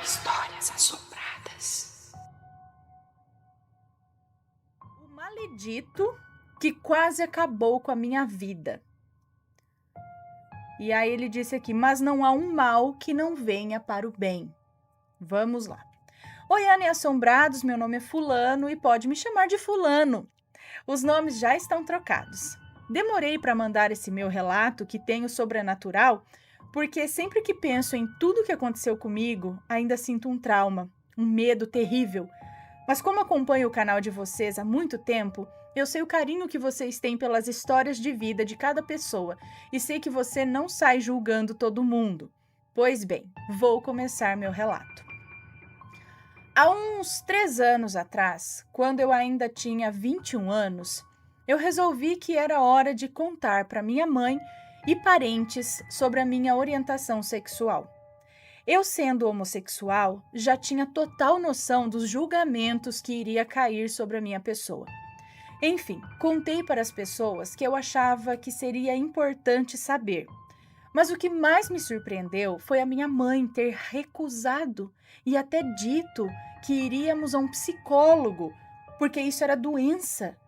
Histórias assombradas. O maledito que quase acabou com a minha vida. E aí ele disse aqui, mas não há um mal que não venha para o bem. Vamos lá. Oi, Ana e Assombrados, meu nome é Fulano e pode me chamar de Fulano. Os nomes já estão trocados. Demorei para mandar esse meu relato que tenho sobrenatural, porque sempre que penso em tudo que aconteceu comigo, ainda sinto um trauma, um medo terrível. Mas como acompanho o canal de vocês há muito tempo, eu sei o carinho que vocês têm pelas histórias de vida de cada pessoa e sei que você não sai julgando todo mundo. Pois bem, vou começar meu relato. Há uns 3 anos atrás, quando eu ainda tinha 21 anos, eu resolvi que era hora de contar para minha mãe e parentes sobre a minha orientação sexual. Eu, sendo homossexual, já tinha total noção dos julgamentos que iria cair sobre a minha pessoa. Enfim, contei para as pessoas que eu achava que seria importante saber. Mas o que mais me surpreendeu foi a minha mãe ter recusado e até dito que iríamos a um psicólogo, porque isso era doença.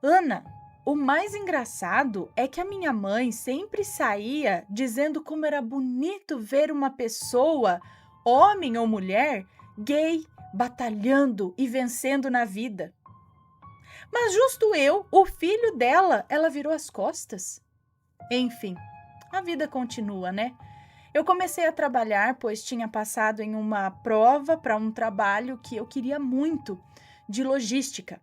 Ana, o mais engraçado é que a minha mãe sempre saía dizendo como era bonito ver uma pessoa, homem ou mulher, gay, batalhando e vencendo na vida. Mas justo eu, o filho dela, ela virou as costas. Enfim, a vida continua, né? Eu comecei a trabalhar, pois tinha passado em uma prova para um trabalho que eu queria muito, de logística.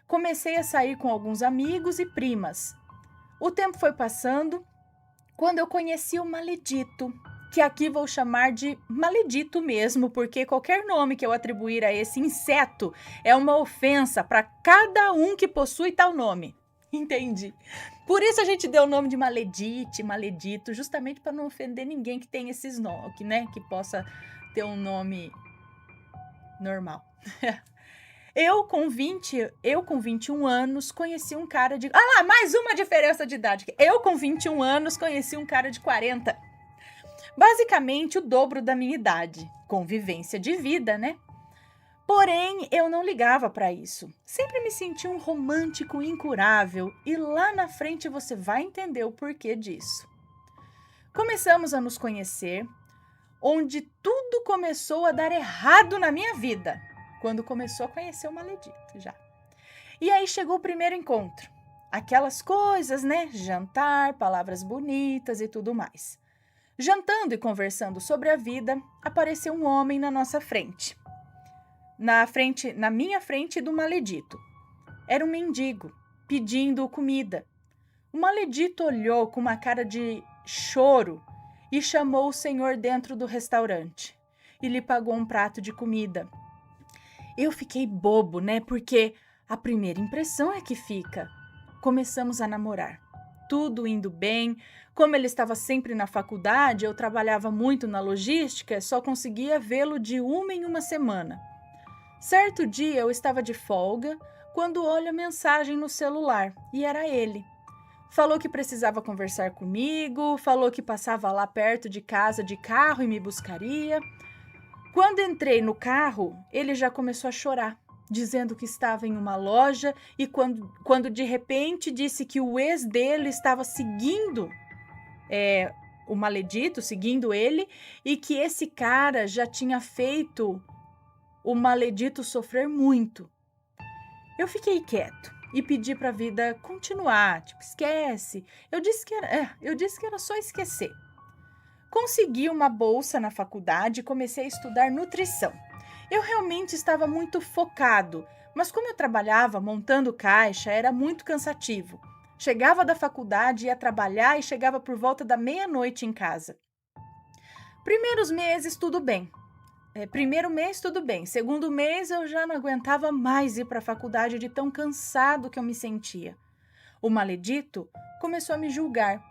Comecei a sair com alguns amigos e primas. O tempo foi passando, quando eu conheci o maledito, que aqui vou chamar de maledito mesmo, porque qualquer nome que eu atribuir a esse inseto é uma ofensa para cada um que possui tal nome. Entendi. Por isso a gente deu o nome de maledite, maledito, justamente para não ofender ninguém que tem esses nomes, né? Que possa ter um nome normal. Eu com 21 anos conheci um cara de... Ah lá, mais uma diferença de idade. Eu com 21 anos conheci um cara de 40. Basicamente o dobro da minha idade. Convivência de vida, né? Porém, eu não ligava para isso. Sempre me senti um romântico incurável e lá na frente você vai entender o porquê disso. Começamos a nos conhecer, onde tudo começou a dar errado na minha vida. Quando começou a conhecer o maledito já. E aí chegou o primeiro encontro. Aquelas coisas, né? Jantar, palavras bonitas e tudo mais. Jantando e conversando sobre a vida, apareceu um homem na nossa frente. Na minha frente do maledito. Era um mendigo, pedindo comida. O maledito olhou com uma cara de choro e chamou o senhor dentro do restaurante. E lhe pagou um prato de comida. Eu fiquei bobo, né? Porque a primeira impressão é que fica. Começamos a namorar. Tudo indo bem. Como ele estava sempre na faculdade, eu trabalhava muito na logística, só conseguia vê-lo de uma em uma semana. Certo dia eu estava de folga, quando olho a mensagem no celular, e era ele. Falou que precisava conversar comigo, falou que passava lá perto de casa de carro e me buscaria. Quando entrei no carro, ele já começou a chorar, dizendo que estava em uma loja e quando de repente disse que o ex dele estava seguindo o maledito, seguindo ele, e que esse cara já tinha feito o maledito sofrer muito. Eu fiquei quieto e pedi para a vida continuar, tipo, esquece. Eu disse que era só esquecer. Consegui uma bolsa na faculdade e comecei a estudar nutrição. Eu realmente estava muito focado, mas como eu trabalhava montando caixa, era muito cansativo. Chegava da faculdade, ia trabalhar e chegava por volta da meia-noite em casa. Primeiros meses, tudo bem. Primeiro mês, tudo bem. Segundo mês, eu já não aguentava mais ir para a faculdade de tão cansado que eu me sentia. O maledito começou a me julgar,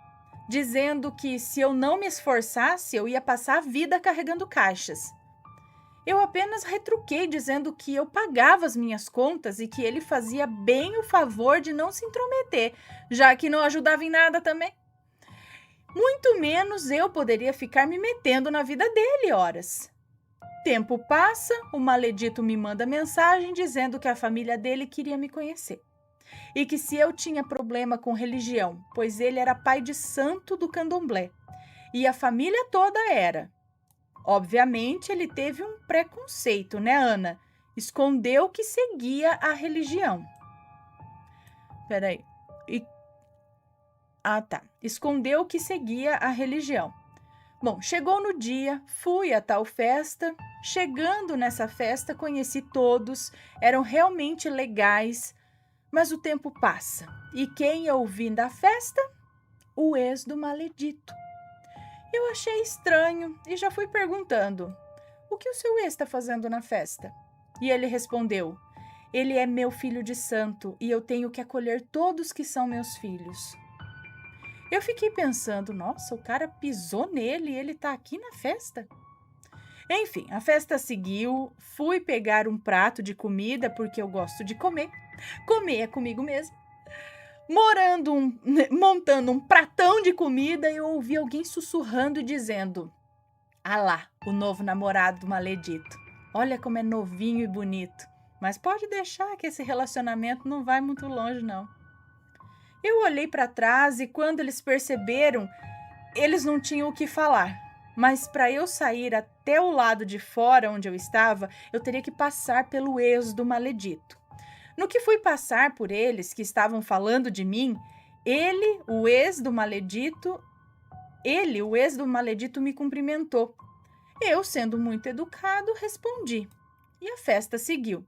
dizendo que se eu não me esforçasse, eu ia passar a vida carregando caixas. Eu apenas retruquei dizendo que eu pagava as minhas contas e que ele fazia bem o favor de não se intrometer, já que não ajudava em nada também. Muito menos eu poderia ficar me metendo na vida dele, horas. Tempo passa, o maledito me manda mensagem dizendo que a família dele queria me conhecer. E que se eu tinha problema com religião, pois ele era pai de santo do candomblé. E a família toda era. Obviamente, ele teve um preconceito, né, Ana? Escondeu que seguia a religião. Peraí. Tá. Escondeu que seguia a religião. Bom, chegou no dia, fui a tal festa. Chegando nessa festa, conheci todos, eram realmente legais, mas o tempo passa. E quem eu vi da festa? O ex do maledito. Eu achei estranho e já fui perguntando: o que o seu ex está fazendo na festa? E ele respondeu: ele é meu filho de santo e eu tenho que acolher todos que são meus filhos. Eu fiquei pensando: nossa, o cara pisou nele e ele tá aqui na festa? Enfim, a festa seguiu, fui pegar um prato de comida porque eu gosto de comer. Comer é comigo mesmo. Montando um pratão de comida, eu ouvi alguém sussurrando e dizendo: ah lá, o novo namorado do maledito. Olha como é novinho e bonito. Mas pode deixar que esse relacionamento não vai muito longe, não. Eu olhei para trás e quando eles perceberam, eles não tinham o que falar. Mas para eu sair até o lado de fora onde eu estava, eu teria que passar pelo ex do maledito. No que fui passar por eles que estavam falando de mim, o ex do maledito, me cumprimentou. Eu, sendo muito educado, respondi. E a festa seguiu.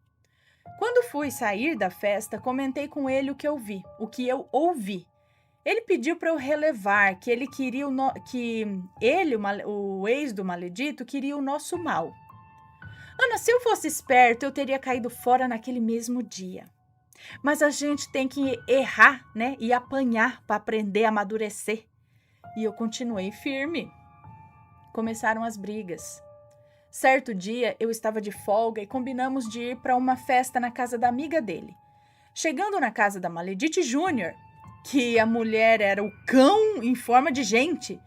Quando fui sair da festa, comentei com ele o que eu ouvi. Ele pediu para eu relevar que ele queria o ex do maledito, queria o nosso mal. Ana, se eu fosse esperto, eu teria caído fora naquele mesmo dia. Mas a gente tem que errar, né? E apanhar para aprender a amadurecer. E eu continuei firme. Começaram as brigas. Certo dia, eu estava de folga e combinamos de ir para uma festa na casa da amiga dele. Chegando na casa da Maledite Júnior, que a mulher era o cão em forma de gente,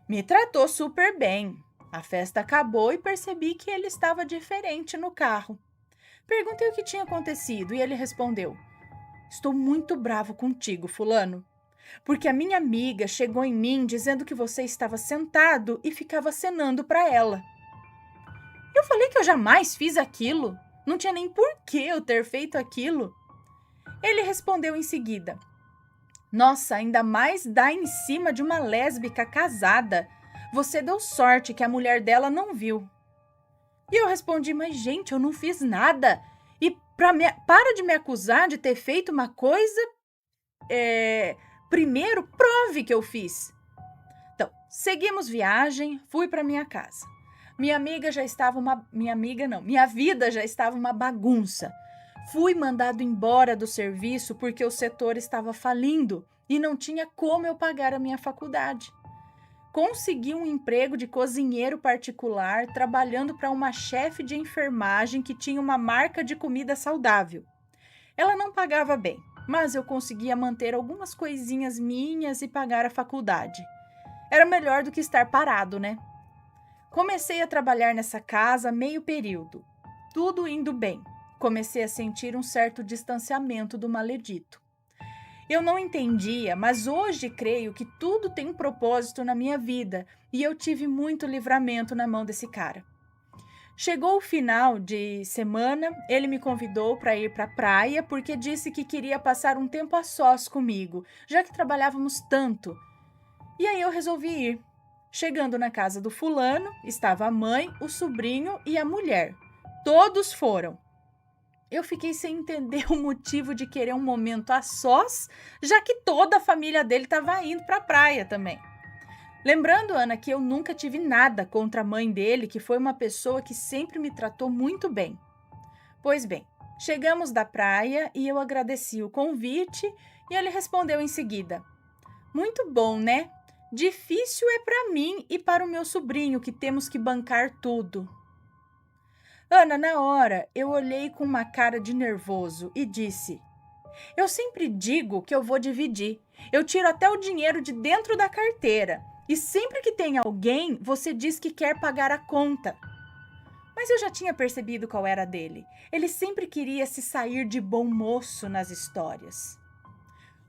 me tratou super bem. A festa acabou e percebi que ele estava diferente no carro. Perguntei o que tinha acontecido e ele respondeu: estou muito bravo contigo, fulano, porque a minha amiga chegou em mim dizendo que você estava sentado e ficava acenando para ela. Eu falei que eu jamais fiz aquilo. Não tinha nem por que eu ter feito aquilo. Ele respondeu em seguida: nossa, ainda mais dar em cima de uma lésbica casada. Você deu sorte que a mulher dela não viu. E eu respondi: mas gente, eu não fiz nada. E para de me acusar de ter feito uma coisa, primeiro prove que eu fiz. Então, seguimos viagem, fui para minha casa. Minha vida já estava uma bagunça. Fui mandado embora do serviço porque o setor estava falindo e não tinha como eu pagar a minha faculdade. Consegui um emprego de cozinheiro particular trabalhando para uma chefe de enfermagem que tinha uma marca de comida saudável. Ela não pagava bem, mas eu conseguia manter algumas coisinhas minhas e pagar a faculdade. Era melhor do que estar parado, né? Comecei a trabalhar nessa casa meio período. Tudo indo bem. Comecei a sentir um certo distanciamento do maledito. Eu não entendia, mas hoje creio que tudo tem um propósito na minha vida e eu tive muito livramento na mão desse cara. Chegou o final de semana, ele me convidou para ir para a praia porque disse que queria passar um tempo a sós comigo, já que trabalhávamos tanto. E aí eu resolvi ir. Chegando na casa do fulano, estava a mãe, o sobrinho e a mulher. Todos foram. Eu fiquei sem entender o motivo de querer um momento a sós, já que toda a família dele estava indo para a praia também. Lembrando, Ana, que eu nunca tive nada contra a mãe dele, que foi uma pessoa que sempre me tratou muito bem. Pois bem, chegamos da praia e eu agradeci o convite e ele respondeu em seguida: muito bom, né? Difícil é para mim e para o meu sobrinho, que temos que bancar tudo. Ana, na hora, eu olhei com uma cara de nervoso e disse: eu sempre digo que eu vou dividir. Eu tiro até o dinheiro de dentro da carteira. E sempre que tem alguém, você diz que quer pagar a conta. Mas eu já tinha percebido qual era a dele. Ele sempre queria se sair de bom moço nas histórias.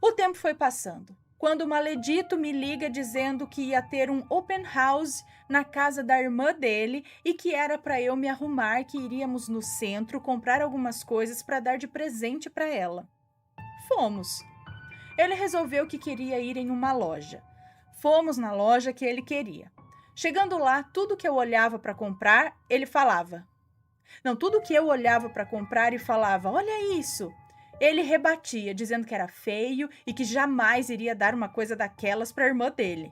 O tempo foi passando. Quando o maledito me liga dizendo que ia ter um open house na casa da irmã dele e que era para eu me arrumar, que iríamos no centro comprar algumas coisas para dar de presente para ela. Fomos. Ele resolveu que queria ir em uma loja. Fomos na loja que ele queria. Chegando lá, tudo que eu olhava para comprar, ele falava. Não, tudo que eu olhava para comprar e falava, olha isso. Ele rebatia, dizendo que era feio e que jamais iria dar uma coisa daquelas para a irmã dele.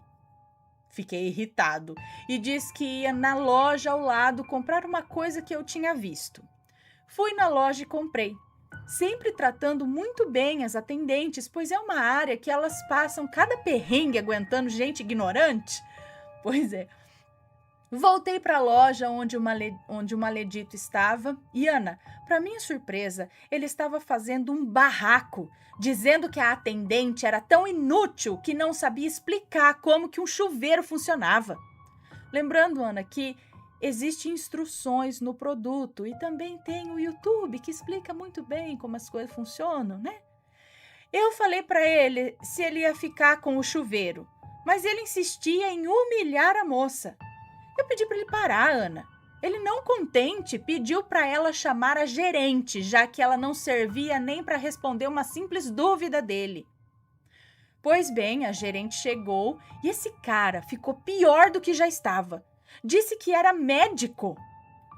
Fiquei irritado e disse que ia na loja ao lado comprar uma coisa que eu tinha visto. Fui na loja e comprei, sempre tratando muito bem as atendentes, pois é uma área que elas passam cada perrengue aguentando gente ignorante. Pois é. Voltei para a loja onde o maledito estava e, Ana, para minha surpresa, ele estava fazendo um barraco, dizendo que a atendente era tão inútil que não sabia explicar como que um chuveiro funcionava. Lembrando, Ana, que existem instruções no produto e também tem o YouTube que explica muito bem como as coisas funcionam, né? Eu falei para ele se ele ia ficar com o chuveiro, mas ele insistia em humilhar a moça. Eu pedi para ele parar, Ana. Ele, não contente, pediu para ela chamar a gerente, já que ela não servia nem para responder uma simples dúvida dele. Pois bem, a gerente chegou e esse cara ficou pior do que já estava. Disse que era médico.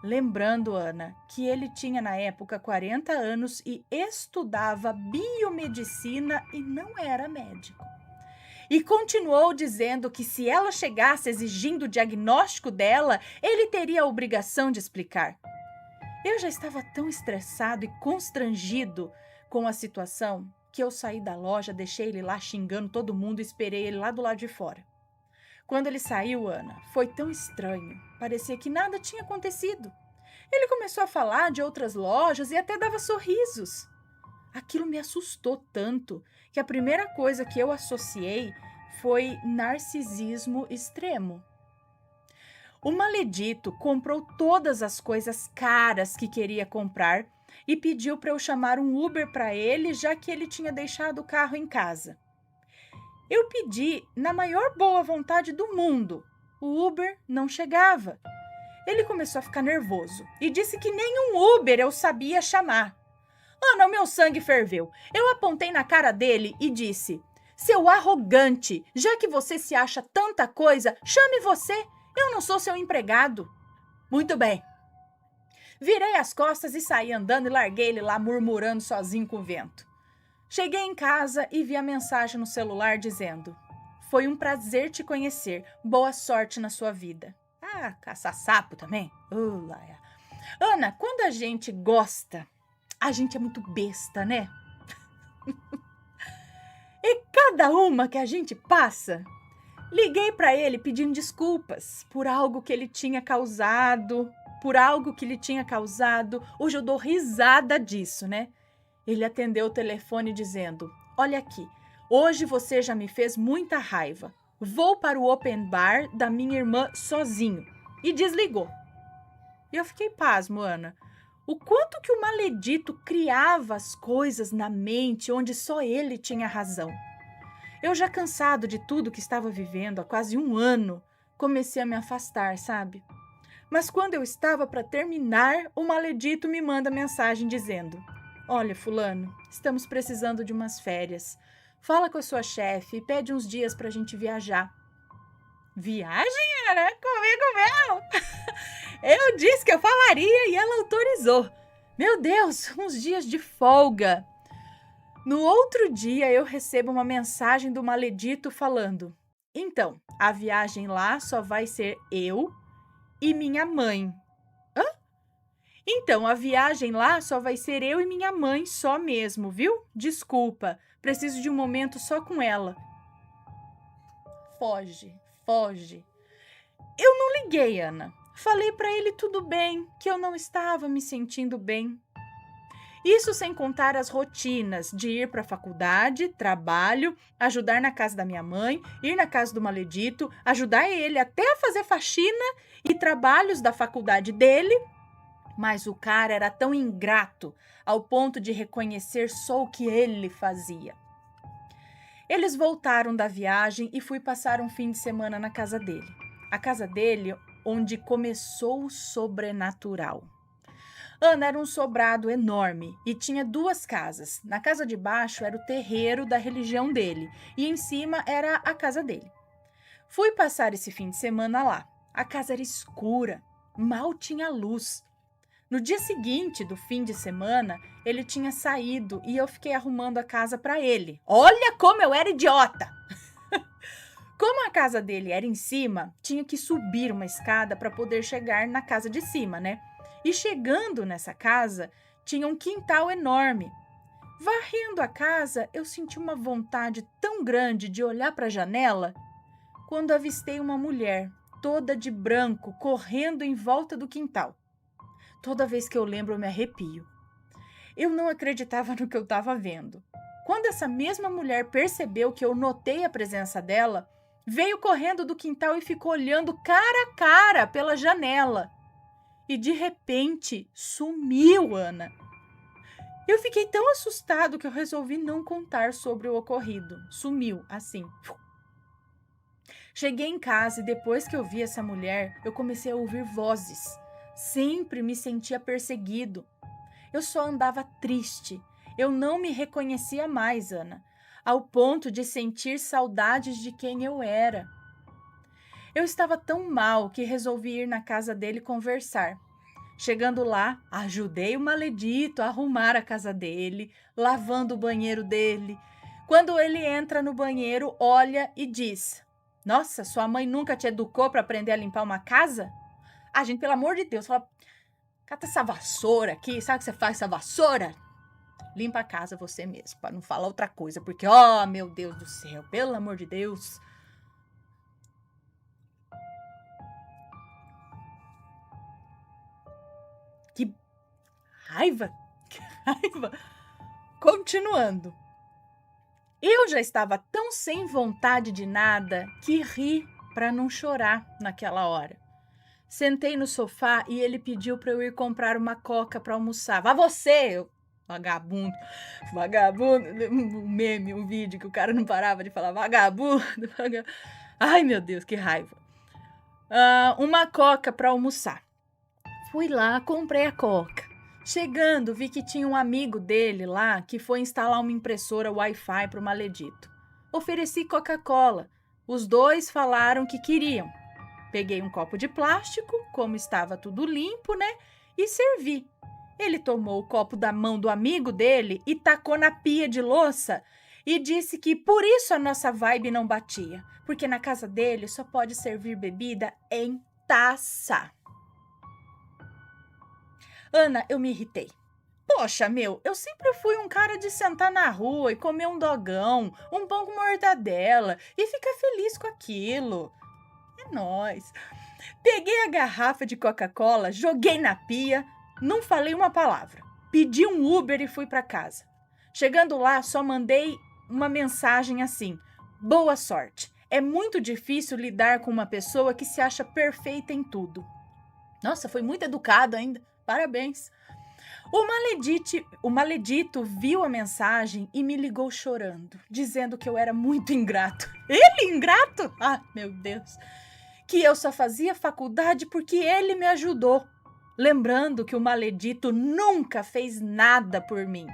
Lembrando, Ana, que ele tinha na época 40 anos e estudava biomedicina e não era médico. E continuou dizendo que se ela chegasse exigindo o diagnóstico dela, ele teria a obrigação de explicar. Eu já estava tão estressado e constrangido com a situação que eu saí da loja, deixei ele lá xingando todo mundo e esperei ele lá do lado de fora. Quando ele saiu, Ana, foi tão estranho. Parecia que nada tinha acontecido. Ele começou a falar de outras lojas e até dava sorrisos. Aquilo me assustou tanto que a primeira coisa que eu associei foi narcisismo extremo. O maledito comprou todas as coisas caras que queria comprar e pediu para eu chamar um Uber para ele, já que ele tinha deixado o carro em casa. Eu pedi na maior boa vontade do mundo. O Uber não chegava. Ele começou a ficar nervoso e disse que nenhum Uber eu sabia chamar. Ana, o meu sangue ferveu. Eu apontei na cara dele e disse: seu arrogante, já que você se acha tanta coisa, chame você. Eu não sou seu empregado. Muito bem. Virei as costas e saí andando e larguei ele lá murmurando sozinho com o vento. Cheguei em casa e vi a mensagem no celular dizendo: foi um prazer te conhecer. Boa sorte na sua vida. Ah, caça-sapo também. Ana, quando a gente gosta, a gente é muito besta, né? E cada uma que a gente passa. Liguei para ele pedindo desculpas por algo que ele tinha causado, Hoje eu dou risada disso, né? Ele atendeu o telefone dizendo: olha aqui, hoje você já me fez muita raiva. Vou para o open bar da minha irmã sozinho. E desligou. E eu fiquei pasmo, Ana. O quanto que o maledito criava as coisas na mente onde só ele tinha razão. Eu já cansado de tudo que estava vivendo há quase um ano, comecei a me afastar, sabe? Mas quando eu estava para terminar, o maledito me manda mensagem dizendo: olha, fulano, estamos precisando de umas férias. Fala com a sua chefe e pede uns dias para a gente viajar. Viagem, Ana? Comigo mesmo? Eu disse que eu falaria e ela autorizou. Meu Deus, uns dias de folga. No outro dia eu recebo uma mensagem do maledito falando: então, a viagem lá só vai ser eu e minha mãe. Hã? Então, a viagem lá só vai ser eu e minha mãe só mesmo, viu? Desculpa, preciso de um momento só com ela. Foge. Eu não liguei, Ana. Falei para ele tudo bem, que eu não estava me sentindo bem. Isso sem contar as rotinas de ir para a faculdade, trabalho, ajudar na casa da minha mãe, ir na casa do maledito, ajudar ele até a fazer faxina e trabalhos da faculdade dele. Mas o cara era tão ingrato ao ponto de reconhecer só o que ele fazia. Eles voltaram da viagem e fui passar um fim de semana na casa dele. A casa dele, onde começou o sobrenatural. Ana era um sobrado enorme e tinha 2 casas. Na casa de baixo era o terreiro da religião dele e em cima era a casa dele. Fui passar esse fim de semana lá. A casa era escura, mal tinha luz. No dia seguinte do fim de semana, ele tinha saído e eu fiquei arrumando a casa para ele. Olha como eu era idiota! Como a casa dele era em cima, tinha que subir uma escada para poder chegar na casa de cima, né? E chegando nessa casa, tinha um quintal enorme. Varrendo a casa, eu senti uma vontade tão grande de olhar para a janela quando avistei uma mulher, toda de branco, correndo em volta do quintal. Toda vez que eu lembro, eu me arrepio. Eu não acreditava no que eu estava vendo. Quando essa mesma mulher percebeu que eu notei a presença dela, veio correndo do quintal e ficou olhando cara a cara pela janela. E de repente, sumiu, Ana. Eu fiquei tão assustado que eu resolvi não contar sobre o ocorrido. Sumiu, assim. Cheguei em casa e depois que eu vi essa mulher, eu comecei a ouvir vozes. Sempre me sentia perseguido. Eu só andava triste. Eu não me reconhecia mais, Ana, ao ponto de sentir saudades de quem eu era. Eu estava tão mal que resolvi ir na casa dele conversar. Chegando lá, ajudei o maledito a arrumar a casa dele, lavando o banheiro dele. Quando ele entra no banheiro, olha e diz: "Nossa, sua mãe nunca te educou para aprender a limpar uma casa?" Ah, gente, pelo amor de Deus, fala, cata essa vassoura aqui, sabe o que você faz com essa vassoura? Limpa a casa você mesmo, para não falar outra coisa, porque, ó, meu Deus do céu, pelo amor de Deus. Que raiva, que raiva. Continuando. Eu já estava tão sem vontade de nada que ri para não chorar naquela hora. Sentei no sofá e ele pediu para eu ir comprar uma coca para almoçar. Vá você, vagabundo, vagabundo, um meme, um vídeo que o cara não parava de falar vagabundo, vagabundo. Ai, meu Deus, que raiva. Uma coca para almoçar. Fui lá, comprei a coca. Chegando, vi que tinha um amigo dele lá que foi instalar uma impressora Wi-Fi para o maledito. Ofereci Coca-Cola. Os dois falaram que queriam. Peguei um copo de plástico, como estava tudo limpo, né? E servi. Ele tomou o copo da mão do amigo dele e tacou na pia de louça e disse que por isso a nossa vibe não batia, porque na casa dele só pode servir bebida em taça. Ana, eu me irritei. Poxa, meu, eu sempre fui um cara de sentar na rua e comer um dogão, um pão com mortadela e ficar feliz com aquilo. É nóis. Peguei a garrafa de Coca-Cola, joguei na pia, não falei uma palavra. Pedi um Uber e fui para casa. Chegando lá, só mandei uma mensagem assim: boa sorte. É muito difícil lidar com uma pessoa que se acha perfeita em tudo. Nossa, foi muito educado ainda. Parabéns. O maledito viu a mensagem e me ligou chorando, dizendo que eu era muito ingrato. Ele ingrato? Ah, meu Deus. Que eu só fazia faculdade porque ele me ajudou. Lembrando que o maledito nunca fez nada por mim,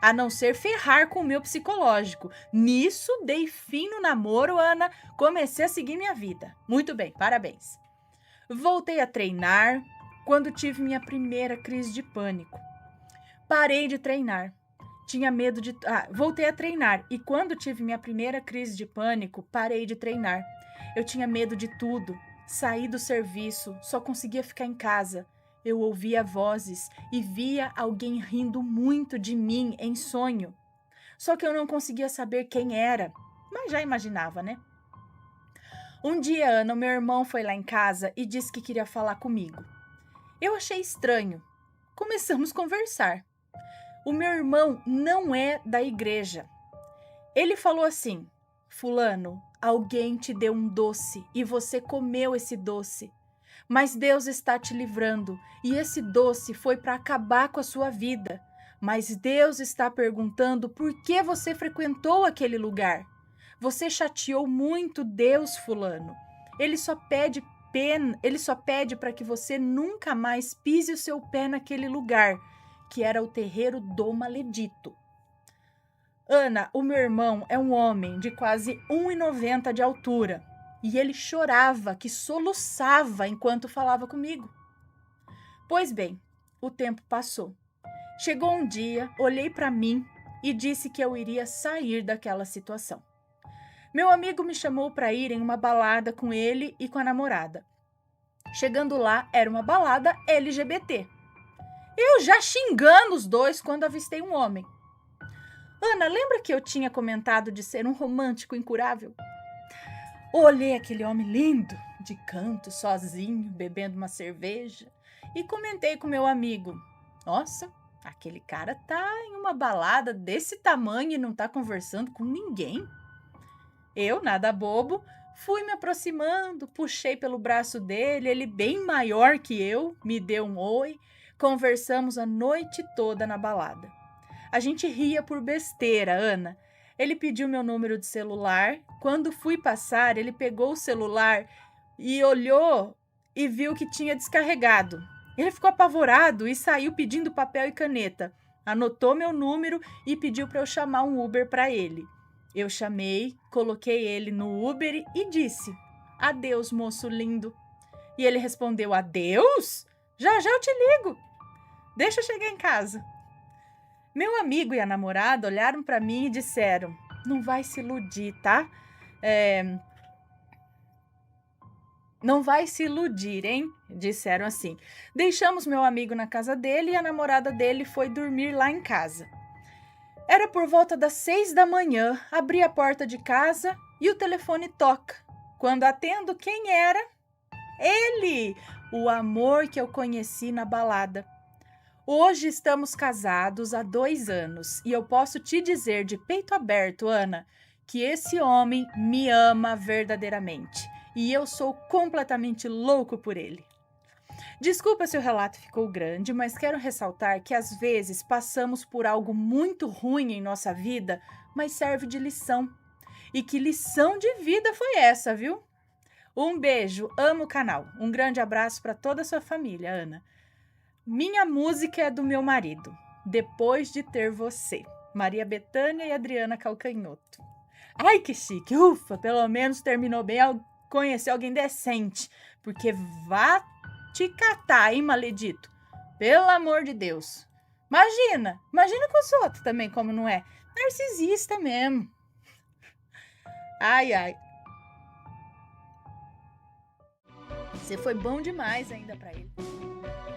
a não ser ferrar com o meu psicológico. Nisso, dei fim no namoro, Ana. Comecei a seguir minha vida. Muito bem, parabéns. Voltei a treinar quando tive minha primeira crise de pânico. Parei de treinar. Tinha medo de... voltei a treinar e quando tive minha primeira crise de pânico, parei de treinar. Eu tinha medo de tudo. Saí do serviço, só conseguia ficar em casa. Eu ouvia vozes e via alguém rindo muito de mim em sonho. Só que eu não conseguia saber quem era, mas já imaginava, né? Um dia, Ana, meu irmão foi lá em casa e disse que queria falar comigo. Eu achei estranho. Começamos a conversar. O meu irmão não é da igreja. Ele falou assim: fulano, alguém te deu um doce e você comeu esse doce. Mas Deus está te livrando e esse doce foi para acabar com a sua vida. Mas Deus está perguntando por que você frequentou aquele lugar. Você chateou muito Deus, fulano. Ele só pede para que você nunca mais pise o seu pé naquele lugar, que era o terreiro do maledito. Ana, o meu irmão é um homem de quase 1,90 de altura e ele chorava, que soluçava enquanto falava comigo. Pois bem, o tempo passou. Chegou um dia, olhei para mim e disse que eu iria sair daquela situação. Meu amigo me chamou para ir em uma balada com ele e com a namorada. Chegando lá, era uma balada LGBT. Eu já xingando os dois quando avistei um homem. Ana, lembra que eu tinha comentado de ser um romântico incurável? Olhei aquele homem lindo, de canto, sozinho, bebendo uma cerveja, e comentei com meu amigo. Nossa, aquele cara tá em uma balada desse tamanho e não tá conversando com ninguém. Eu, nada bobo, fui me aproximando, puxei pelo braço dele, ele bem maior que eu, me deu um oi, conversamos a noite toda na balada. A gente ria por besteira, Ana. Ele pediu meu número de celular. Quando fui passar, ele pegou o celular e olhou e viu que tinha descarregado. Ele ficou apavorado e saiu pedindo papel e caneta. Anotou meu número e pediu para eu chamar um Uber para ele. Eu chamei, coloquei ele no Uber e disse: "Adeus, moço lindo." E ele respondeu: "Adeus? Já já eu te ligo. Deixa eu chegar em casa." Meu amigo e a namorada olharam para mim e disseram: "Não vai se iludir, tá? Não vai se iludir, hein?" Disseram assim. Deixamos meu amigo na casa dele e a namorada dele foi dormir lá em casa. Era por volta das 6 da manhã, abri a porta de casa e o telefone toca. Quando atendo, quem era? Ele, o amor que eu conheci na balada. Hoje estamos casados há 2 anos e eu posso te dizer de peito aberto, Ana, que esse homem me ama verdadeiramente e eu sou completamente louco por ele. Desculpa se o relato ficou grande, mas quero ressaltar que às vezes passamos por algo muito ruim em nossa vida, mas serve de lição. E que lição de vida foi essa, viu? Um beijo, amo o canal. Um grande abraço para toda a sua família, Ana. Minha música é do meu marido, Depois de Ter Você, Maria Bethânia e Adriana Calcanhoto. Ai, que chique, ufa, pelo menos terminou bem ao conhecer alguém decente, porque vá te catar, hein, maledito? Pelo amor de Deus. Imagina com os outros também, como não é. Narcisista mesmo. Ai, ai. Você foi bom demais ainda pra ele.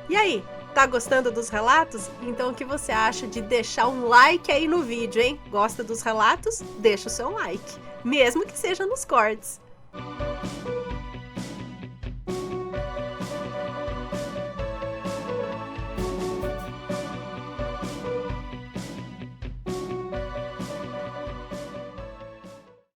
E aí, tá gostando dos relatos? Então o que você acha de deixar um like aí no vídeo, hein? Gosta dos relatos? Deixa o seu like, mesmo que seja nos cortes.